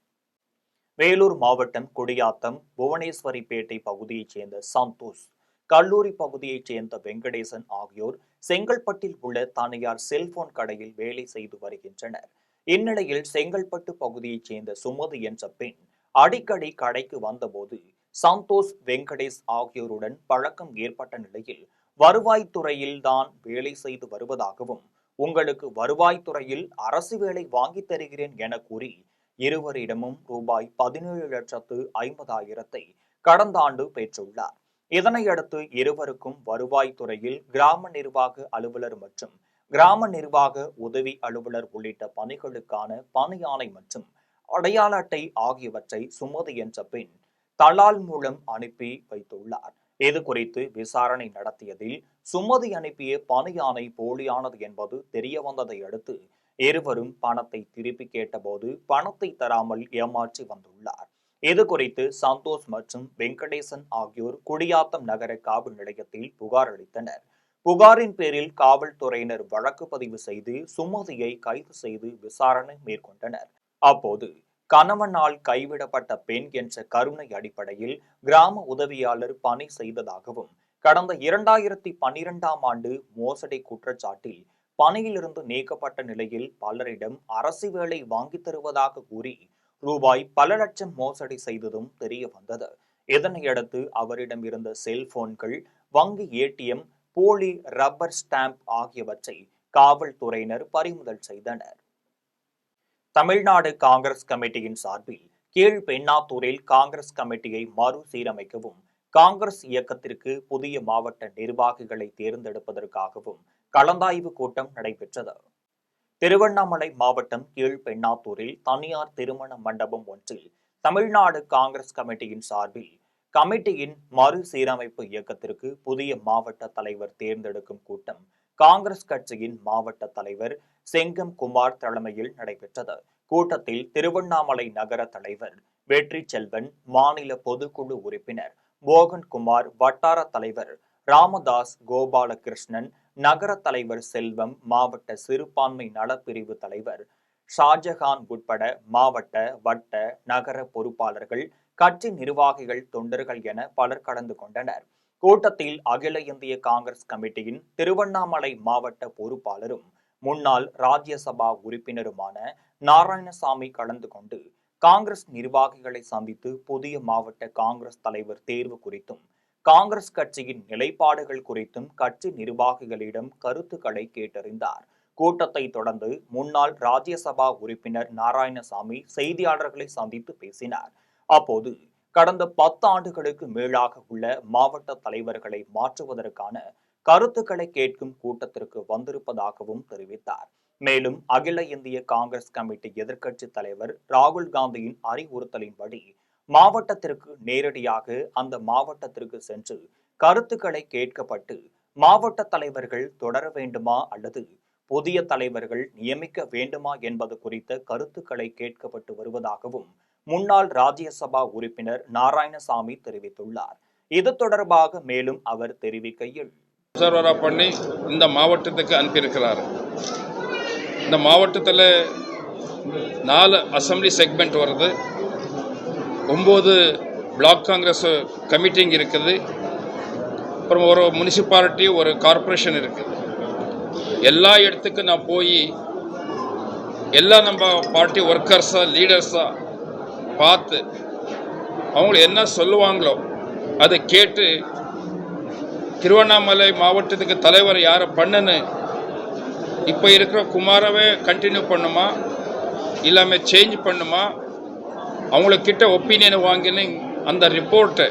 வேலூர் மாவட்டம் குடியாத்தம் புவனேஸ்வரிப்பேட்டை பகுதியைச் சேர்ந்த சந்தோஷ், கல்லூரி பகுதியைச் சேர்ந்த வெங்கடேசன் ஆகியோர் செங்கல்பட்டில் உள்ள தனியார் செல்போன் கடையில் வேலை செய்து வருகின்றனர். இந்நிலையில் செங்கல்பட்டு பகுதியைச் சேர்ந்த சுமதி என்ற பெண் அடிக்கடி கடைக்கு வந்தபோது சந்தோஷ், வெங்கடேஷ் ஆகியோருடன் பழக்கம் ஏற்பட்ட நிலையில் வருவாய்த்துறையில் தான் வேலை செய்து வருவதாகவும், உங்களுக்கு வருவாய்த்துறையில் அரசு வேலை வாங்கி தருகிறேன் என கூறி இருவரிடமும் ரூபாய் 17,50,000 கடந்த ஆண்டு பெற்றுள்ளார். இதனையடுத்து இருவருக்கும் வருவாய்த்துறையில் கிராம நிர்வாக அலுவலர் மற்றும் கிராம நிர்வாக உதவி அலுவலர் உள்ளிட்ட பணிகளுக்கான பணி ஆணை மற்றும் அடையாள அட்டை ஆகியவற்றை சுமதி என்ற பெண் தலால் மூலம் அனுப்பி வைத்துள்ளார். இது குறித்து விசாரணை நடத்தியதில் சுமதி அனுப்பிய பணி ஆணை போலியானது என்பது தெரியவந்ததை அடுத்து இருவரும் பணத்தை திருப்பி கேட்டபோது பணத்தை தராமல் ஏமாற்றி வந்துள்ளார். இது குறித்து சந்தோஷ் மற்றும் வெங்கடேசன் ஆகியோர் குடியாத்தம் நகர காவல் நிலையத்தில் புகார் அளித்தனர். புகாரின் பேரில் காவல்துறையினர் வழக்கு பதிவு செய்து சுமதியை கைது செய்து விசாரணை மேற்கொண்டனர். அப்போது கணவனால் கைவிடப்பட்ட பெண் என்ற கருணை அடிப்படையில் கிராம உதவியாளர் பணி செய்ததாகவும் கடந்த 2012ஆம் ஆண்டு மோசடி குற்றச்சாட்டில் பணியிலிருந்து நீக்கப்பட்ட நிலையில் பலரிடம் அரசு வேலை வாங்கி தருவதாக கூறி ரூபாய் பல லட்சம் மோசடி செய்ததும் தெரிய வந்தது. இதனையடுத்து அவரிடம் இருந்த செல்போன்கள், வங்கி ஏடிஎம், போலி ரப்பர் ஸ்டாம்ப் ஆகியவற்றை காவல்துறையினர் பறிமுதல் செய்தனர். தமிழ்நாடு காங்கிரஸ் கமிட்டியின் சார்பில் கீழ்பெண்ணாத்தூரில் காங்கிரஸ் கமிட்டியை மறுசீரமைக்கவும் காங்கிரஸ் இயக்கத்திற்கு புதிய மாவட்ட நிர்வாகிகளை தேர்ந்தெடுப்பதற்காகவும் கலந்தாய்வு கூட்டம் நடைபெற்றது. திருவண்ணாமலை மாவட்டம் கீழ்பெண்ணாத்தூரில் தனியார் திருமண மண்டபம் ஒன்றில் தமிழ்நாடு காங்கிரஸ் கமிட்டியின் சார்பில் கமிட்டியின் மறுசீரமைப்பு இயக்கத்திற்கு புதிய மாவட்ட தலைவர் தேர்ந்தெடுக்கும் கூட்டம் காங்கிரஸ் கட்சியின் மாவட்ட தலைவர் செங்கம் குமார் தலைமையில் நடைபெற்றது. கூட்டத்தில் திருவண்ணாமலை நகர தலைவர் வெற்றி செல்வன், மாநில பொதுக்குழு உறுப்பினர் மோகன்குமார், வட்டார தலைவர் ராமதாஸ், கோபாலகிருஷ்ணன், நகர தலைவர் செல்வம், மாவட்ட சிறுபான்மை நலப்பிரிவு தலைவர் ஷாஜகான் உட்பட மாவட்ட, வட்ட, நகர பொறுப்பாளர்கள், கட்சி நிர்வாகிகள், தொண்டர்கள் என பலர் கலந்து கொண்டனர். கூட்டத்தில் அகில இந்திய காங்கிரஸ் கமிட்டியின் திருவண்ணாமலை மாவட்ட பொறுப்பாளரும் முன்னாள் ராஜ்யசபா உறுப்பினருமான நாராயணசாமி கலந்து கொண்டு காங்கிரஸ் நிர்வாகிகளை சந்தித்து புதிய மாவட்ட காங்கிரஸ் தலைவர் தேர்வு குறித்தும் காங்கிரஸ் கட்சியின் நிலைப்பாடுகள் குறித்தும் கட்சி நிர்வாகிகளிடம் கருத்துக்களை கேட்டறிந்தார். கூட்டத்தை தொடர்ந்து முன்னாள் ராஜ்யசபா உறுப்பினர் நாராயணசாமி செய்தியாளர்களை சந்தித்து பேசினார். அப்போது கடந்த 10 ஆண்டுகளுக்கு மேலாக உள்ள மாவட்ட தலைவர்களை மாற்றுவதற்கான கருத்துக்களை கேட்கும் கூட்டத்திற்கு வந்திருப்பதாகவும் தெரிவித்தார். மேலும் அகில இந்திய காங்கிரஸ் கமிட்டி எதிர்க்கட்சி தலைவர் ராகுல் காந்தியின் அறிவுறுத்தலின்படி மாவட்டத்திற்கு நேரடியாக அந்த மாவட்டத்திற்கு சென்று கருத்துக்களை கேட்கப்பட்டு மாவட்ட தலைவர்கள் தொடர வேண்டுமா அல்லது புதிய தலைவர்கள் நியமிக்க வேண்டுமா என்பது குறித்த கருத்துக்களை கேட்கப்பட்டு வருவதாகவும் முன்னாள் ராஜ்யசபா உறுப்பினர் நாராயணசாமி தெரிவித்துள்ளார். இது தொடர்பாக மேலும் அவர் தெரிவிக்கையில்,
பண்ணி இந்த மாவட்டத்துக்கு அனுப்பியிருக்கிறார். இந்த மாவட்டத்தில் 4 அசம்பிளி செக்மெண்ட் வருது, 9 பிளாக் காங்கிரஸ் கமிட்டிங் இருக்குது, அப்புறம் ஒரு முனிசிபாலிட்டி, ஒரு கார்பரேஷன் இருக்குது. எல்லா இடத்துக்கும் நான் போய் எல்லா நம்ம பார்ட்டி ஒர்க்கர்ஸாக லீடர்ஸாக பார்த்து அவங்க என்ன சொல்லுவாங்களோ அதை கேட்டு திருவண்ணாமலை மாவட்டத்துக்கு தலைவர் யாரை பண்ணுன்னு இப்போ இருக்கிற குமாரவே கண்டினியூ பண்ணுமா இல்லாமல் சேஞ்ச் பண்ணுமா, அவங்கக்கிட்ட ஒப்பீனியனை வாங்கின்னு அந்த ரிப்போர்ட்டை,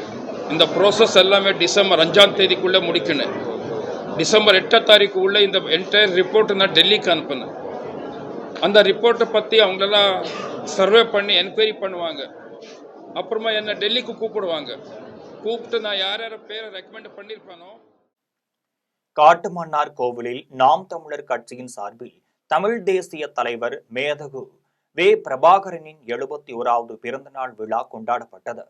இந்த ப்ரோசஸ் எல்லாமே டிசம்பர் 5ஆம் தேதிக்குள்ளே முடிக்கணும். டிசம்பர் 8ஆம் தாரீக்கு உள்ள இந்த என்டையர் ரிப்போர்ட்டு நான் டெல்லிக்கு அனுப்பினேன். அந்த ரிப்போர்ட்டை பற்றி அவங்களெல்லாம் சர்வே பண்ணி என்கொயரி பண்ணுவாங்க. அப்புறமா என்ன டெல்லிக்கு கூப்பிடுவாங்க. கூப்பிட்டு நான் யார் யார் பேரை ரெக்கமெண்ட் பண்ணியிருப்பானோ.
காட்டுமன்னார் கோவிலில் நாம் தமிழர் கட்சியின் சார்பில் தமிழ் தேசிய தலைவர் மேதகு வே. பிரபாகரனின் 71வது பிறந்தநாள் விழா கொண்டாடப்பட்டது.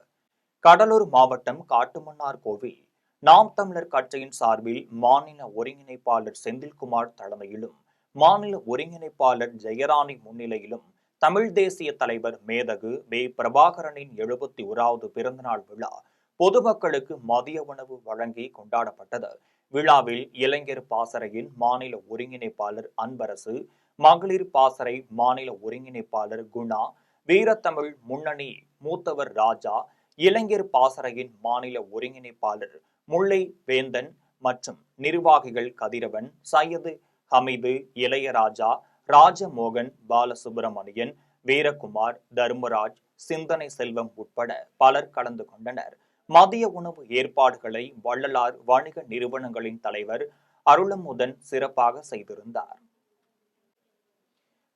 கடலூர் மாவட்டம் காட்டுமன்னார் கோவில் நாம் தமிழர் கட்சியின் சார்பில் மாநில ஒருங்கிணைப்பாளர் செந்தில்குமார் தலைமையிலும் மாநில ஒருங்கிணைப்பாளர் ஜெயராணி முன்னிலையிலும் தமிழ் தேசிய தலைவர் மேதகு வே. பிரபாகரனின் 71வது பிறந்தநாள் விழா பொதுமக்களுக்கு மதிய உணவு வழங்கி கொண்டாடப்பட்டது. விழாவில் இளைஞர் பாசறையின் மாநில ஒருங்கிணைப்பாளர் அன்பரசு, மகளிர் பாசறை மாநில ஒருங்கிணைப்பாளர் குணா, வீரத்தமிழ் முன்னணி மூத்தவர் ராஜா, இளைஞர் பாசறையின் மாநில ஒருங்கிணைப்பாளர் முல்லை வேந்தன் மற்றும் நிர்வாகிகள் கதிரவன், சையது ஹமீது, இளையராஜா, ராஜமோகன், பாலசுப்பிரமணியன், வீரகுமார், தர்மராஜ், சிந்தனை செல்வம் உட்பட பலர் கலந்து கொண்டனர். மதிய உணவு ஏற்பாடுகளை வள்ளலார் வணிக நிறுவனங்களின் தலைவர் அருளமுதன் சிறப்பாக செய்திருந்தார்.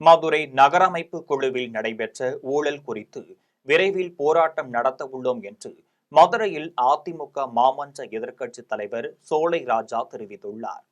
மதுரை நகரமைப்பு குழுவில் நடைபெற்ற ஊழல் குறித்து விரைவில் போராட்டம் நடத்த உள்ளோம் என்று மதுரையில் அதிமுக மாமன்ற எதிர்க்கட்சி தலைவர் சோலை ராஜா தெரிவித்துள்ளார்.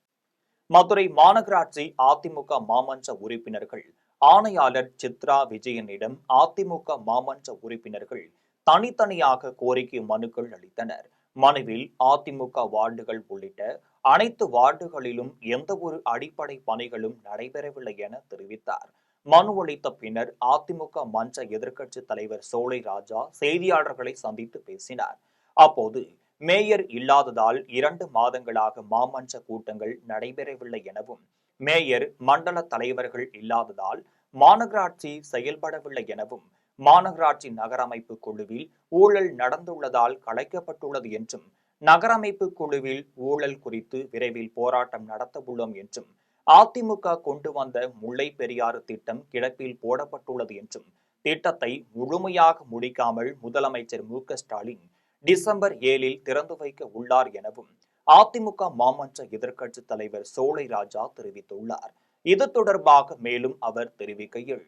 மதுரை மாநகராட்சி அதிமுக மாமன்ற உறுப்பினர்கள் ஆணையாளர் சித்ரா விஜயனிடம் அதிமுக மாமன்ற உறுப்பினர்கள் தனித்தனியாக கோரிக்கை மனுக்கள் அளித்தனர். மனுவில் அதிமுக வார்டுகள் உள்ளிட்ட அனைத்து வார்டுகளிலும் எந்த ஒரு அடிப்படை பணிகளும் நடைபெறவில்லை என தெரிவித்தார். மனு அளித்த பின்னர் அதிமுக மன்ற எதிர்க்கட்சி தலைவர் சோலை ராஜா செய்தியாளர்களை சந்தித்து பேசினார். அப்போது மேயர் இல்லாததால் 2 மாதங்களாக மாமன்ற கூட்டங்கள் நடைபெறவில்லை எனவும், மேயர் மண்டல தலைவர்கள் இல்லாததால் மாநகராட்சி செயல்படவில்லை எனவும், மாநகராட்சி நகரமைப்பு குழுவில் ஊழல் நடந்துள்ளதால் கலைக்கப்பட்டுள்ளது என்றும், நகரமைப்பு குழுவில் ஊழல் குறித்து விரைவில் போராட்டம் நடத்தவுள்ளோம் என்றும், அதிமுக கொண்டு வந்த முல்லை பெரியாறு திட்டம் கிடப்பில் போடப்பட்டுள்ளது என்றும், திட்டத்தை முழுமையாக முடிக்காமல் முதலமைச்சர் மு.க.ஸ்டாலின் டிசம்பர் 7 திறந்து வைக்க உள்ளார் எனவும் அதிமுக மாமன்ற எதிர்க்கட்சி தலைவர் சோலை ராஜா தெரிவித்துள்ளார். இது தொடர்பாக மேலும் அவர் தெரிவிக்கையில்,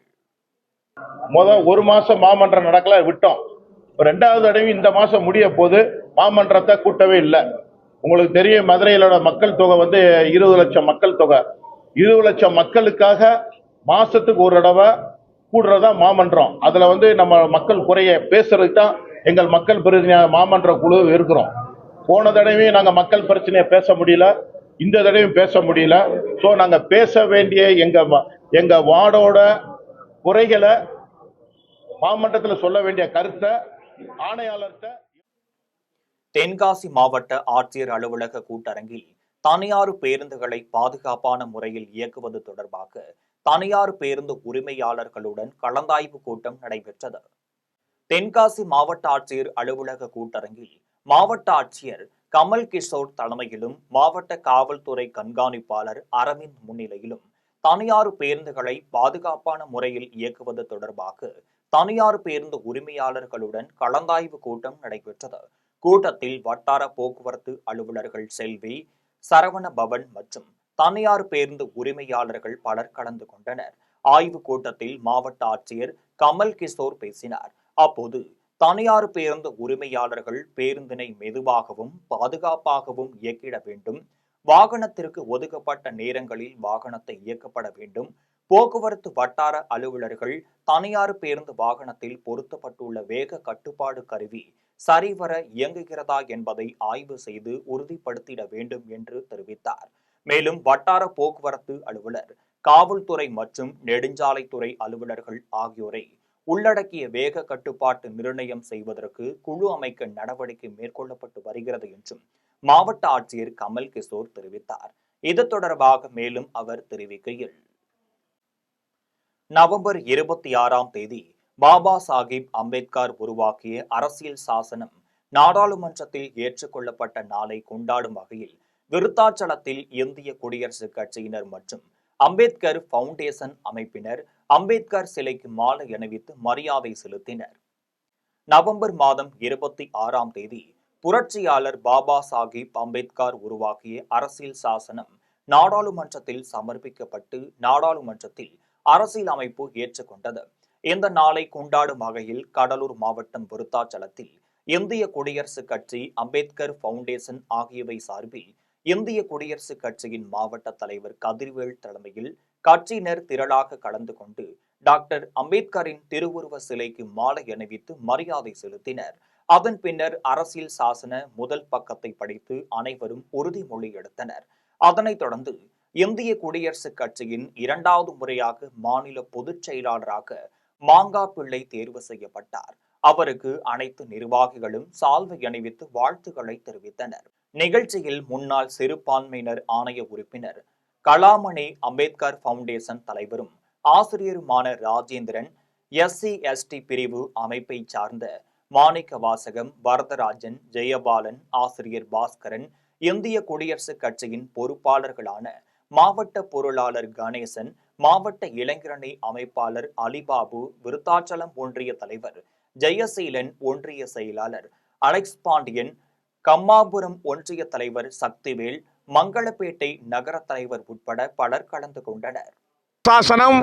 ஒரு மாசம் மாமன்றம் நடக்கல விட்டோம். 2வது தடவை இந்த மாசம் முடிய போது மாமன்றத்தை கூட்டவே இல்லை. உங்களுக்கு தெரியும், மதுரையிலோட மக்கள் தொகை 20 லட்சம் மக்கள் தொகை. 20 லட்சம் மக்களுக்காக மாசத்துக்கு ஒரு தடவை கூடுறதா மாமன்றம். அதுல நம்ம மக்கள் குறைய பேசுறதுக்கு தான் எங்கள் மக்கள் பிரதிநிதி மாமன்ற குழு இருக்கிறோம். போன தடவையும் நாங்க மக்கள் பிரச்சனையை பேச முடியல, இந்த தடவையும் பேச முடியல. ஸோ நாங்க பேச வேண்டிய எங்க வார்டோட குறைகளை மாமன்றத்தில் சொல்ல வேண்டிய கருத்தை ஆணையாளர்கிட்ட.
தென்காசி மாவட்ட ஆட்சியர் அலுவலக கூட்டரங்கில் தனியார் பேருந்துகளை பாதுகாப்பான முறையில் இயக்குவது தொடர்பாக தனியார் பேருந்து உரிமையாளர்களுடன் கலந்தாய்வு கூட்டம் நடைபெற்றது. தென்காசி மாவட்ட ஆட்சியர் அலுவலக கூட்டரங்கில் மாவட்ட ஆட்சியர் கமல் கிஷோர் தலைமையிலும், மாவட்ட காவல்துறை கண்காணிப்பாளர் அரவிந்த் முன்னிலையிலும் தனியார் பேருந்துகளை பாதுகாப்பான முறையில் இயக்குவது தொடர்பாக தனியார் பேருந்து உரிமையாளர்களுடன் கலந்தாய்வு கூட்டம் நடைபெற்றது. கூட்டத்தில் வட்டார போக்குவரத்து அலுவலர்கள் செல்வி, சரவண பவன் மற்றும் தனியார் பேருந்து உரிமையாளர்கள் பலர் கலந்து கொண்டனர். ஆய்வு கூட்டத்தில் மாவட்ட ஆட்சியர் கமல் கிஷோர் பேசினார். அப்போது தனியார் பேருந்து உரிமையாளர்கள் பேருந்தினை மெதுவாகவும் பாதுகாப்பாகவும் இயக்கிட வேண்டும், வாகனத்திற்கு ஒதுக்கப்பட்ட நேரங்களில் வாகனத்தை இயக்கப்பட வேண்டும், போக்குவரத்து வட்டார அலுவலர்கள் தனியார் பேருந்து வாகனத்தில் பொருத்தப்பட்டுள்ள வேக கட்டுப்பாடு கருவி சரிவர இயங்குகிறதா என்பதை ஆய்வு செய்து உறுதிப்படுத்திட வேண்டும் என்று தெரிவித்தார். மேலும் வட்டார போக்குவரத்து அலுவலர், காவல்துறை மற்றும் நெடுஞ்சாலைத்துறை அலுவலர்கள் ஆகியோரை உள்ளடக்கிய வேக கட்டுப்பாட்டு நிர்ணயம் செய்வதற்கு குழு அமைக்க நடவடிக்கை மேற்கொள்ளப்பட்டு வருகிறது என்றும் மாவட்ட ஆட்சியர் கமல் கிஷோர் தெரிவித்தார். இது தொடர்பாக மேலும் அவர் தெரிவிக்கையில், நவம்பர் 26 பாபா சாஹிப் அம்பேத்கர் உருவாக்கிய அரசியல் சாசனம் நாடாளுமன்றத்தில் ஏற்றுக்கொள்ளப்பட்ட நாளை கொண்டாடும் வகையில் விருத்தாச்சலத்தில் இந்திய குடியரசுக் கட்சியினர் மற்றும் அம்பேத்கர் பவுண்டேஷன் அமைப்பினர் அம்பேத்கர் சிலைக்கு மாலை அணிவித்து மரியாதை செலுத்தினர். நவம்பர் 26 புரட்சியாளர் பாபா சாஹிப் அம்பேத்கர் உருவாக்கிய அரசியல் சாசனம் நாடாளுமன்றத்தில் சமர்ப்பிக்கப்பட்டு நாடாளுமன்றத்தில் அரசியல் அமைப்பு ஏற்றுக்கொண்டது. இந்த நாளை கொண்டாடும் வகையில் கடலூர் மாவட்டம் விருத்தாச்சலத்தில் இந்திய குடியரசுக் கட்சி, அம்பேத்கர் பவுண்டேஷன் ஆகியவை சார்பில் இந்திய குடியரசுக் கட்சியின் மாவட்ட தலைவர் கதிர்வேல் தலைமையில் கட்சியினர் திரளாக கலந்து கொண்டு டாக்டர் அம்பேத்கரின் திருவுருவ சிலைக்கு மாலை அணிவித்து மரியாதை செலுத்தினர். அதன் பின்னர் அரசியல் சாசன முதல் பக்கத்தை படித்து அனைவரும் உறுதிமொழி எடுத்தனர். அதனைத் தொடர்ந்து இந்திய குடியரசுக் கட்சியின் 2வது முறையாக மாநில பொதுச் செயலாளராக மாங்கா பிள்ளை தேர்வு செய்யப்பட்டார். அவருக்கு அனைத்து நிர்வாகிகளும் சால்வை அணிவித்து வாழ்த்துக்களை தெரிவித்தனர். நிகழ்ச்சியில் முன்னாள் சிறுபான்மையினர் ஆணைய உறுப்பினர் கலாமணி, அம்பேத்கர் பவுண்டேஷன் தலைவரும் ஆசிரியருமான ராஜேந்திரன், SC/ST பிரிவு அமைப்பை சார்ந்த மாணிக்க வாசகம், வரதராஜன், ஜெயபாலன், ஆசிரியர் பாஸ்கரன், இந்திய குடியரசுக் கட்சியின் பொறுப்பாளர்களான மாவட்ட பொருளாளர் கணேசன், மாவட்ட இளைஞரணி அமைப்பாளர் அலிபாபு, விருத்தாச்சலம் ஒன்றிய தலைவர் ஜெயசீலன், ஒன்றிய செயலாளர் அலெக்ஸ் பாண்டியன், கம்மாபுரம் ஒன்றிய தலைவர் சக்திவேல், மங்களப்பேட்டை நகர தலைவர் உட்பட பலர் கலந்து கொண்டனர்.
சாசனம்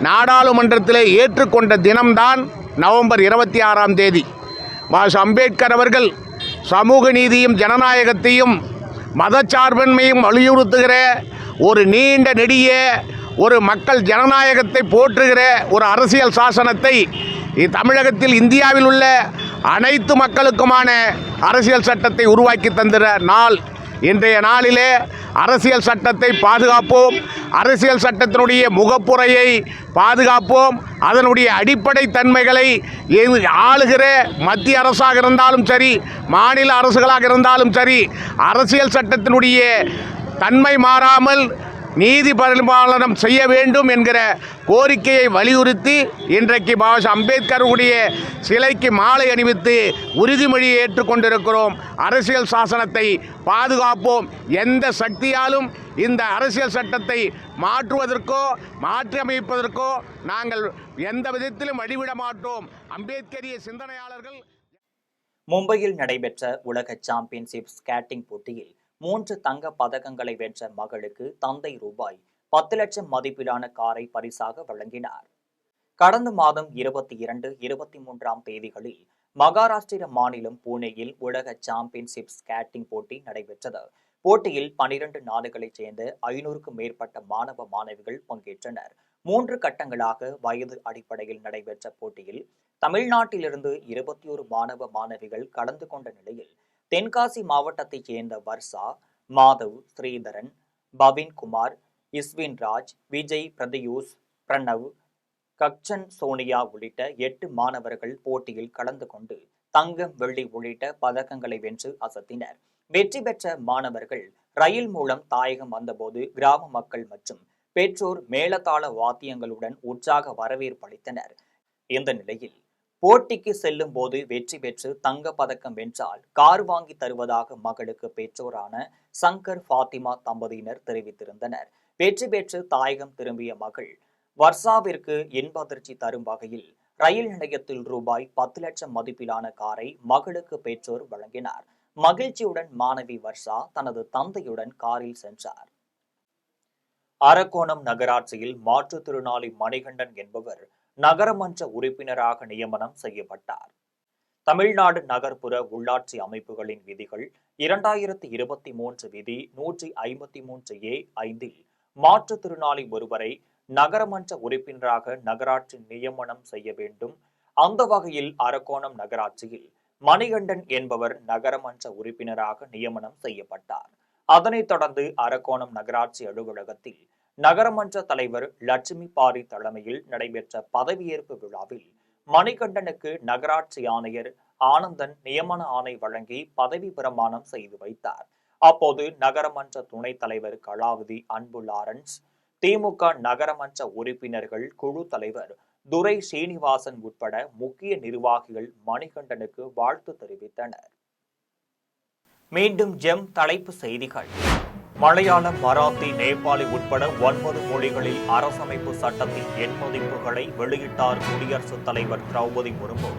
நாடாளுமன்றத்தில் ஏற்றுக்கொண்ட தினம்தான் நவம்பர் 26 அம்பேத்கர் அவர்கள் சமூக நீதியும் ஜனநாயகத்தையும் மதச்சார்பின்மையும் வலியுறுத்துகிற ஒரு நீண்ட நெடிய ஒரு மக்கள் ஜனநாயகத்தை போற்றுகிற ஒரு அரசியல் சாசனத்தை தமிழகத்தில் இந்தியாவில் உள்ள அனைத்து மக்களுக்குமான அரசியல் சட்டத்தை உருவாக்கி தந்திர நாள் இன்றைய நாளிலே. அரசியல் சட்டத்தை பாதுகாப்போம், அரசியல் சட்டத்தினுடைய முகப்புரையை பாதுகாப்போம், அதனுடைய அடிப்படை தன்மைகளை ஆளுகிற மத்திய அரசாக இருந்தாலும் சரி, மாநில அரசுகளாக இருந்தாலும் சரி, அரசியல் சட்டத்தினுடைய தன்மை மாறாமல் நீதி பரிபாலனம் செய்ய வேண்டும் என்கிற கோரிக்கையை வலியுறுத்தி இன்றைக்கு பாபா அம்பேத்கருடைய சிலைக்கு மாலை அணிவித்து உறுதிமொழியை ஏற்றுக்கொண்டிருக்கிறோம். அரசியல் சாசனத்தை பாதுகாப்போம். எந்த சக்தியாலும் இந்த அரசியல் சட்டத்தை மாற்றுவதற்கோ மாற்றியமைப்பதற்கோ நாங்கள் எந்த விதத்திலும் வழிவிட மாட்டோம். அம்பேத்கரிய சிந்தனையாளர்கள்.
மும்பையில் நடைபெற்ற உலக சாம்பியன்ஷிப் ஸ்கேட்டிங் போட்டியில் 3 தங்க பதக்கங்களை வென்ற மகளுக்கு தந்தை ரூபாய் 10 லட்சம் மதிப்பிலான காரை பரிசாக வழங்கினார். கடந்த மாதம் 22, 23ஆம் தேதிகளில் மகாராஷ்டிர மாநிலம் புனேயில் உலக சாம்பியன்ஷிப் ஸ்கேட்டிங் போட்டி நடைபெற்றது. போட்டியில் 12 நாடுகளைச் சேர்ந்த 500க்கும் மேற்பட்ட மாணவ மாணவிகள் பங்கேற்றனர். 3 கட்டங்களாக வயது அடிப்படையில் நடைபெற்ற போட்டியில் தமிழ்நாட்டிலிருந்து 21 மாணவ மாணவிகள் கலந்து கொண்ட நிலையில் தென்காசி மாவட்டத்தைச் சேர்ந்த வர்ஷா, மாதவ், ஸ்ரீதரன், பவின்குமார், இஸ்வின்ராஜ், விஜய், பிரதியூஷ், பிரணவ், கக்சன், சோனியா உள்ளிட்ட 8 மாணவர்கள் போட்டியில் கலந்து கொண்டு தங்கம், வெள்ளி உள்ளிட்ட பதக்கங்களை வென்று அசத்தினர். வெற்றி பெற்ற மாணவர்கள் ரயில் மூலம் தாயகம் வந்தபோது கிராம மக்கள் மற்றும் பெற்றோர் மேளதாள வாத்தியங்களுடன் உற்சாக வரவேற்பு அளித்தனர். இந்த நிலையில் போட்டிக்கு செல்லும் போது வெற்றி பெற்று தங்க பதக்கம் வென்றால் கார் வாங்கி தருவதாக மகளுக்கு பெற்றோரான சங்கர், ஃபாத்திமா தம்பதியினர் தெரிவித்திருந்தனர். வெற்றி பெற்று தாயகம் திரும்பிய மகள் வர்ஷாவிற்கு இன்ப அதிர்ச்சி தரும் வகையில் ரயில் நிலையத்தில் ரூபாய் 10 லட்சம் மதிப்பிலான காரை மகளுக்கு பெற்றோர் வழங்கினார். மகிழ்ச்சியுடன் மாணவி வர்ஷா தனது தந்தையுடன் காரில் சென்றார். அரக்கோணம் நகராட்சியில் மாற்றுத்திறனாளி மணிகண்டன் என்பவர் நகரமன்ற உறுப்பினராக நியமனம் செய்யப்பட்டார். தமிழ்நாடு நகர்ப்புற உள்ளாட்சி அமைப்புகளின் விதிகள் 2023 விதி 153A(5) மாற்றுத்திறனாளி ஒருவரை நகரமன்ற உறுப்பினராக நகராட்சி நியமனம் செய்ய வேண்டும். அந்த வகையில் அரக்கோணம் நகராட்சியில் மணிகண்டன் என்பவர் நகரமன்ற உறுப்பினராக நியமனம் செய்யப்பட்டார். அதனைத் தொடர்ந்து அரக்கோணம் நகராட்சி அலுவலகத்தில் நகரமன்ற தலைவர் லட்சுமி பாரி தலைமையில் நடைபெற்ற பதவியேற்பு விழாவில் மணிகண்டனுக்கு நகராட்சி ஆணையர் ஆனந்தன் நியமன ஆணை வழங்கி பதவி பிரமாணம் செய்து வைத்தார். அப்போது நகரமன்ற துணைத் தலைவர் கலாவதி அன்பு லாரன்ஸ், திமுக நகரமன்ற உறுப்பினர்கள் குழு தலைவர் துரை சீனிவாசன் உட்பட முக்கிய நிர்வாகிகள் மணிகண்டனுக்கு வாழ்த்து தெரிவித்தனர். மீண்டும் ஜெம் தலைப்பு செய்திகள். மலையாளம், மராத்தி, நேபாளி உட்பட 9 மொழிகளில் அரசமைப்பு சட்டத்தின் எண்மதிப்புகளை வெளியிட்டார் குடியரசுத் தலைவர் திரௌபதி முர்மு.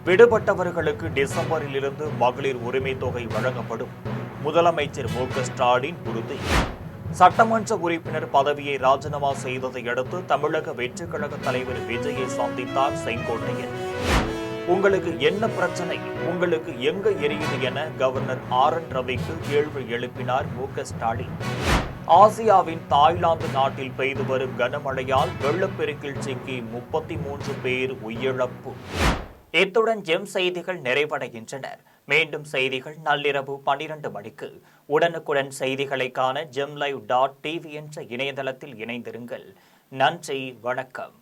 விடுபட்டவர்களுக்கு டிசம்பரிலிருந்து மகளிர் உரிமை தொகை வழங்கப்படும். முதலமைச்சர் மு.க.ஸ்டாலின் உறுதி. சட்டமன்ற உறுப்பினர் பதவியை ராஜினாமா செய்ததை அடுத்து தமிழக வெற்றிக் கழக தலைவர் விஜயை சந்தித்தார் செங்கோட்டையன். உங்களுக்கு என்ன பிரச்சனை, உங்களுக்கு எங்க எரியுது என கவர்னர் RN ரவிக்கு கேள்வி எழுப்பினார் மு.க.ஸ்டாலின். ஆசியாவின் தாய்லாந்து நாட்டில் பெய்து வரும் கனமழையால் வெள்ளப்பெருக்கில் சிக்கி 33 பேர் உயிரிழப்பு. இத்துடன் ஜெம் செய்திகள் நிறைவடைகின்றன. மீண்டும் செய்திகள் நள்ளிரவு 12 மணிக்கு. உடனுக்குடன் செய்திகளை காண gemlive.tv என்ற இணையதளத்தில் இணைந்திருங்கள். நன்றி, வணக்கம்.